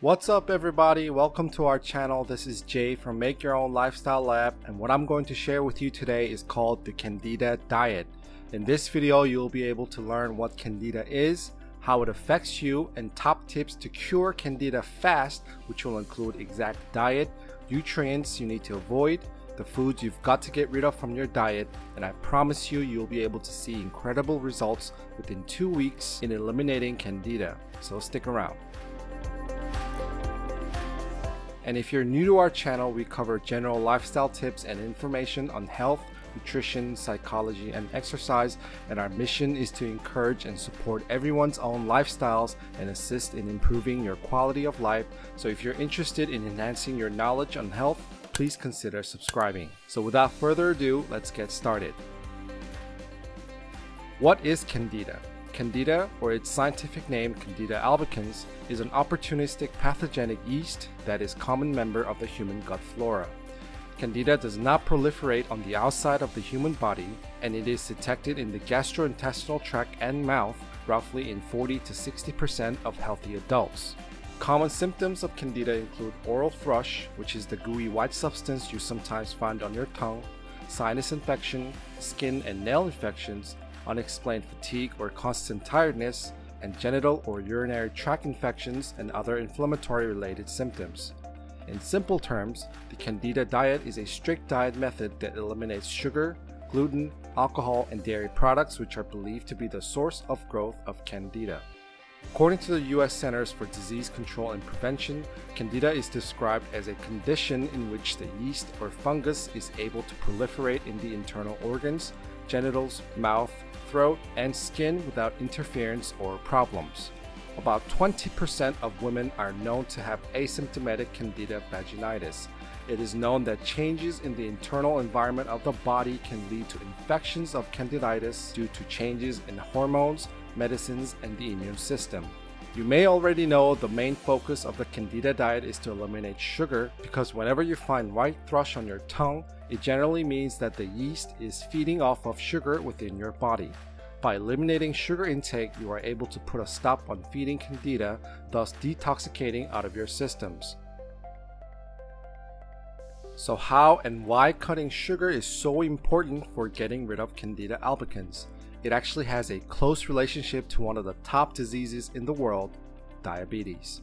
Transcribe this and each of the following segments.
What's up everybody, welcome to our channel. This is Jay from Make Your Own Lifestyle Lab, and what I'm going to share with you today is called the Candida Diet. In this video you'll be able to learn what Candida is, how it affects you, and top tips to cure Candida fast, which will include exact diet, nutrients you need to avoid, the foods you've got to get rid of from your diet, and I promise you'll be able to see incredible results within 2 weeks in eliminating Candida, so stick around. And if you're new to our channel, we cover general lifestyle tips and information on health, nutrition, psychology, and exercise, and our mission is to encourage and support everyone's own lifestyles and assist in improving your quality of life. So if you're interested in enhancing your knowledge on health, please consider subscribing. So without further ado, let's get started. What is Candida? Candida, or its scientific name Candida albicans, is an opportunistic pathogenic yeast that is a common member of the human gut flora. Candida does not proliferate on the outside of the human body, and it is detected in the gastrointestinal tract and mouth roughly in 40 to 60% of healthy adults. Common symptoms of Candida include oral thrush, which is the gooey white substance you sometimes find on your tongue, sinus infection, skin and nail infections, unexplained fatigue or constant tiredness, and genital or urinary tract infections and other inflammatory related symptoms. In simple terms, the Candida diet is a strict diet method that eliminates sugar, gluten, alcohol, and dairy products which are believed to be the source of growth of Candida. According to the U.S. Centers for Disease Control and Prevention, Candida is described as a condition in which the yeast or fungus is able to proliferate in the internal organs, genitals, mouth, throat, and skin without interference or problems. About 20% of women are known to have asymptomatic Candida vaginitis. It is known that changes in the internal environment of the body can lead to infections of candidiasis due to changes in hormones, medicines, and the immune system. You may already know the main focus of the Candida diet is to eliminate sugar, because whenever you find white thrush on your tongue, it generally means that the yeast is feeding off of sugar within your body. By eliminating sugar intake, you are able to put a stop on feeding Candida, thus detoxicating out of your systems. So how and why cutting sugar is so important for getting rid of Candida albicans? It actually has a close relationship to one of the top diseases in the world, diabetes.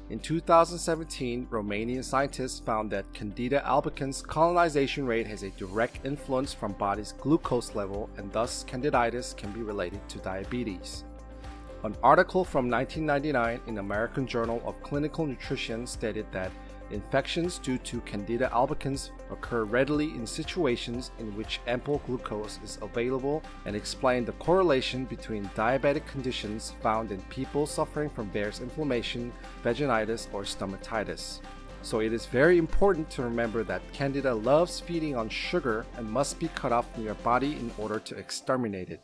In 2017, Romanian scientists found that Candida albicans colonization rate has a direct influence from body's glucose level, and thus candidiasis can be related to diabetes. An article from 1999 in American Journal of Clinical Nutrition stated that infections due to Candida albicans occur readily in situations in which ample glucose is available, and explained the correlation between diabetic conditions found in people suffering from various inflammation, vaginitis, or stomatitis. So it is very important to remember that Candida loves feeding on sugar and must be cut off from your body in order to exterminate it.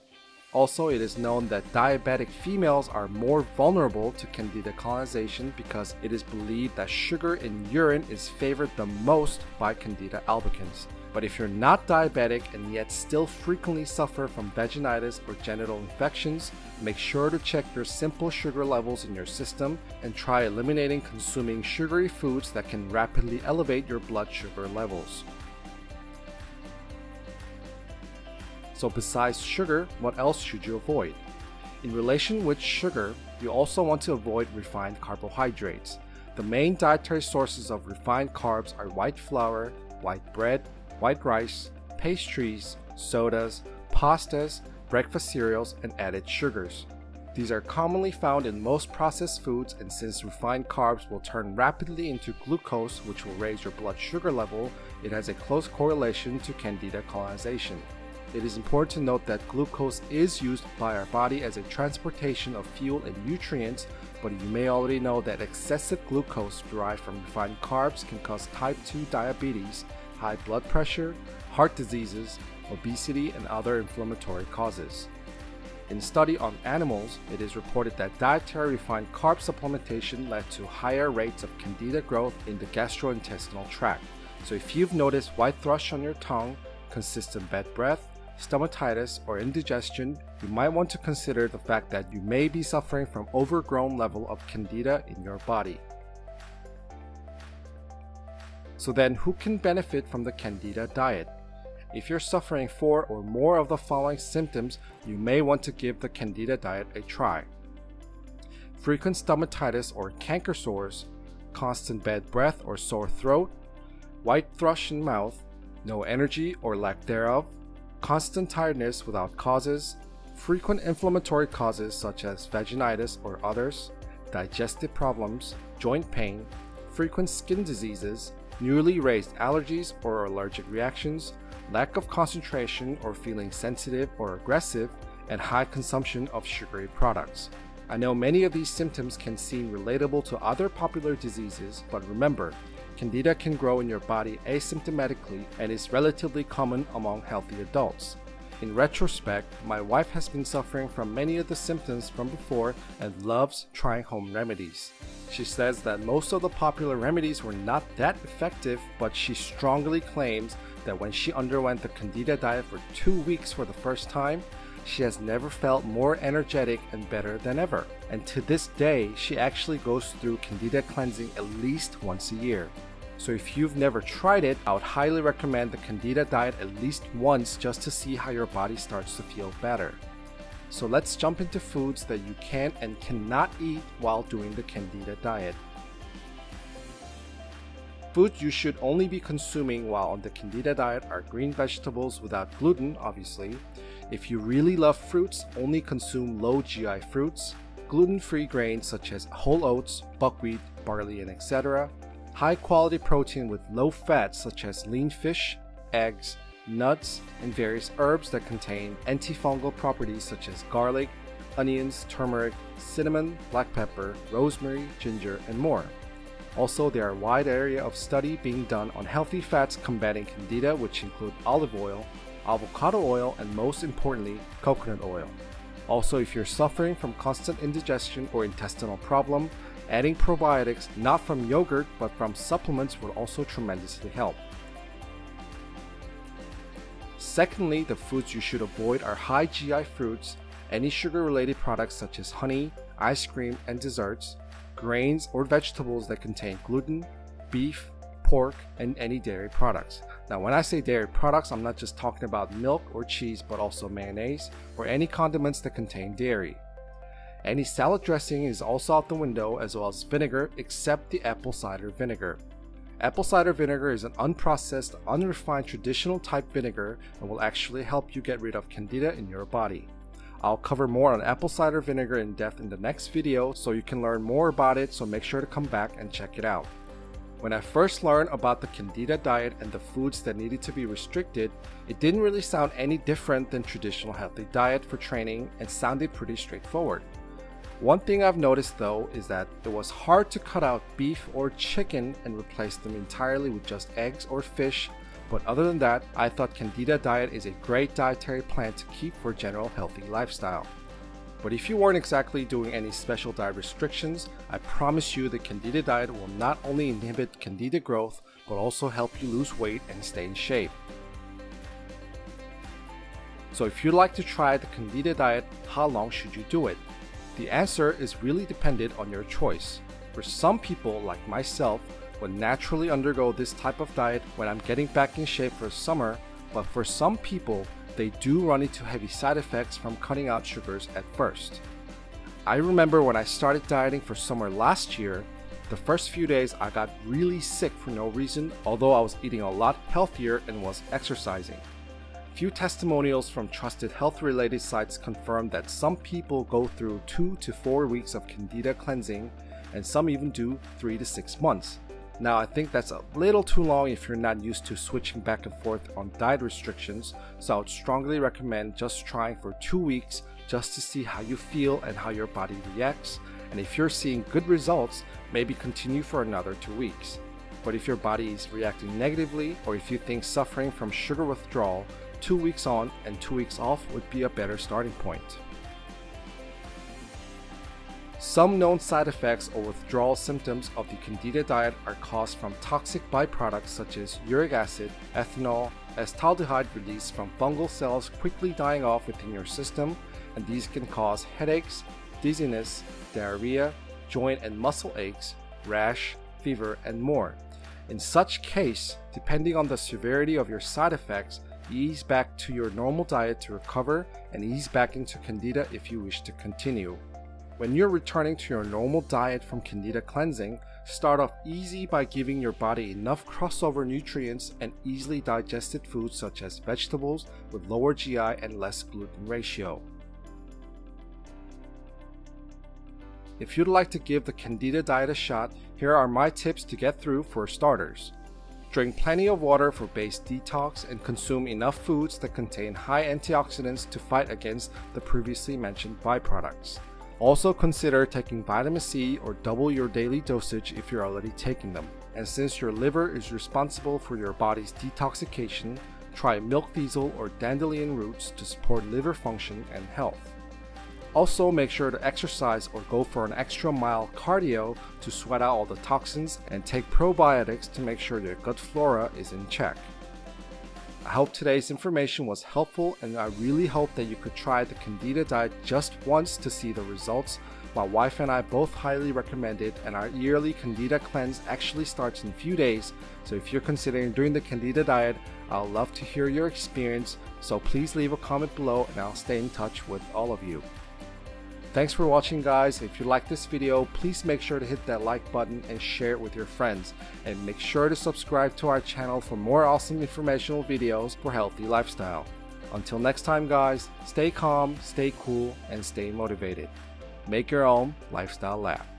Also, it is known that diabetic females are more vulnerable to Candida colonization because it is believed that sugar in urine is favored the most by Candida albicans. But if you're not diabetic and yet still frequently suffer from vaginitis or genital infections, make sure to check your simple sugar levels in your system and try eliminating consuming sugary foods that can rapidly elevate your blood sugar levels. So besides sugar, what else should you avoid? In relation with sugar, you also want to avoid refined carbohydrates. The main dietary sources of refined carbs are white flour, white bread, white rice, pastries, sodas, pastas, breakfast cereals, and added sugars. These are commonly found in most processed foods, and since refined carbs will turn rapidly into glucose, which will raise your blood sugar level, it has a close correlation to Candida colonization. It is important to note that glucose is used by our body as a transportation of fuel and nutrients, but you may already know that excessive glucose derived from refined carbs can cause type 2 diabetes, high blood pressure, heart diseases, obesity, and other inflammatory causes. In a study on animals, it is reported that dietary refined carb supplementation led to higher rates of Candida growth in the gastrointestinal tract. So if you've noticed white thrush on your tongue, consistent bad breath, stomatitis, or indigestion, you might want to consider the fact that you may be suffering from overgrown level of Candida in your body. So then who can benefit from the Candida diet? If you're suffering 4 or more of the following symptoms, you may want to give the Candida diet a try. Frequent stomatitis or canker sores, constant bad breath or sore throat, white thrush in mouth, no energy or lack thereof, constant tiredness without causes, frequent inflammatory causes such as vaginitis or others, digestive problems, joint pain, frequent skin diseases, newly raised allergies or allergic reactions, lack of concentration or feeling sensitive or aggressive, and high consumption of sugary products. I know many of these symptoms can seem relatable to other popular diseases, but remember, Candida can grow in your body asymptomatically and is relatively common among healthy adults. In retrospect, my wife has been suffering from many of the symptoms from before and loves trying home remedies. She says that most of the popular remedies were not that effective, but she strongly claims that when she underwent the Candida diet for 2 weeks for the first time, she has never felt more energetic and better than ever. And to this day, she actually goes through Candida cleansing at least once a year. So if you've never tried it, I would highly recommend the Candida diet at least once just to see how your body starts to feel better. So let's jump into foods that you can and cannot eat while doing the Candida diet. Foods you should only be consuming while on the Candida diet are green vegetables without gluten, obviously. If you really love fruits, only consume low GI fruits, gluten-free grains such as whole oats, buckwheat, barley, and etc. High quality protein with low fat such as lean fish, eggs, nuts, and various herbs that contain antifungal properties such as garlic, onions, turmeric, cinnamon, black pepper, rosemary, ginger, and more. Also, there are a wide area of study being done on healthy fats combating Candida, which include olive oil, avocado oil, and most importantly, coconut oil. Also, if you're suffering from constant indigestion or intestinal problem, adding probiotics not from yogurt but from supplements will also tremendously help. Secondly, the foods you should avoid are high GI fruits, any sugar-related products such as honey, ice cream, and desserts, grains or vegetables that contain gluten, beef, pork, and any dairy products. Now, when I say dairy products, I'm not just talking about milk or cheese, but also mayonnaise or any condiments that contain dairy. Any salad dressing is also out the window, as well as vinegar, except the apple cider vinegar. Apple cider vinegar is an unprocessed, unrefined traditional type vinegar and will actually help you get rid of Candida in your body. I'll cover more on apple cider vinegar in depth in the next video, so you can learn more about it, so make sure to come back and check it out. When I first learned about the Candida diet and the foods that needed to be restricted, it didn't really sound any different than traditional healthy diet for training and sounded pretty straightforward. One thing I've noticed though is that it was hard to cut out beef or chicken and replace them entirely with just eggs or fish, but other than that, I thought Candida diet is a great dietary plan to keep for a general healthy lifestyle. But if you weren't exactly doing any special diet restrictions, I promise you the Candida diet will not only inhibit Candida growth, but also help you lose weight and stay in shape. So if you'd like to try the Candida diet, how long should you do it? The answer is really dependent on your choice. For some people, like myself, would naturally undergo this type of diet when I'm getting back in shape for summer, but for some people, they do run into heavy side effects from cutting out sugars at first. I remember when I started dieting for summer last year, the first few days I got really sick for no reason, although I was eating a lot healthier and was exercising. Few testimonials from trusted health-related sites confirm that some people go through 2 to 4 weeks of Candida cleansing, and some even do 3 to 6 months. Now, I think that's a little too long if you're not used to switching back and forth on diet restrictions, so I would strongly recommend just trying for 2 weeks just to see how you feel and how your body reacts, and if you're seeing good results, maybe continue for another 2 weeks. But if your body is reacting negatively, or if you think suffering from sugar withdrawal, 2 weeks on and 2 weeks off would be a better starting point. Some known side effects or withdrawal symptoms of the Candida diet are caused from toxic byproducts such as uric acid, ethanol, acetaldehyde released from fungal cells quickly dying off within your system, and these can cause headaches, dizziness, diarrhea, joint and muscle aches, rash, fever, and more. In such case, depending on the severity of your side effects, ease back to your normal diet to recover and ease back into Candida if you wish to continue. When you're returning to your normal diet from Candida cleansing, start off easy by giving your body enough crossover nutrients and easily digested foods such as vegetables with lower GI and less gluten ratio. If you'd like to give the Candida diet a shot, here are my tips to get through for starters. Drink plenty of water for base detox and consume enough foods that contain high antioxidants to fight against the previously mentioned byproducts. Also consider taking vitamin C or double your daily dosage if you're already taking them. And since your liver is responsible for your body's detoxification, try milk thistle or dandelion roots to support liver function and health. Also make sure to exercise or go for an extra mile cardio to sweat out all the toxins, and take probiotics to make sure your gut flora is in check. I hope today's information was helpful, and I really hope that you could try the Candida diet just once to see the results. My wife and I both highly recommend it, and our yearly Candida cleanse actually starts in a few days, so if you're considering doing the Candida diet, I'll love to hear your experience, so please leave a comment below and I'll stay in touch with all of you. Thanks for watching, guys. If you like this video, please make sure to hit that like button and share it with your friends. And make sure to subscribe to our channel for more awesome informational videos for healthy lifestyle. Until next time, guys, stay calm, stay cool, and stay motivated. Make your own lifestyle lab.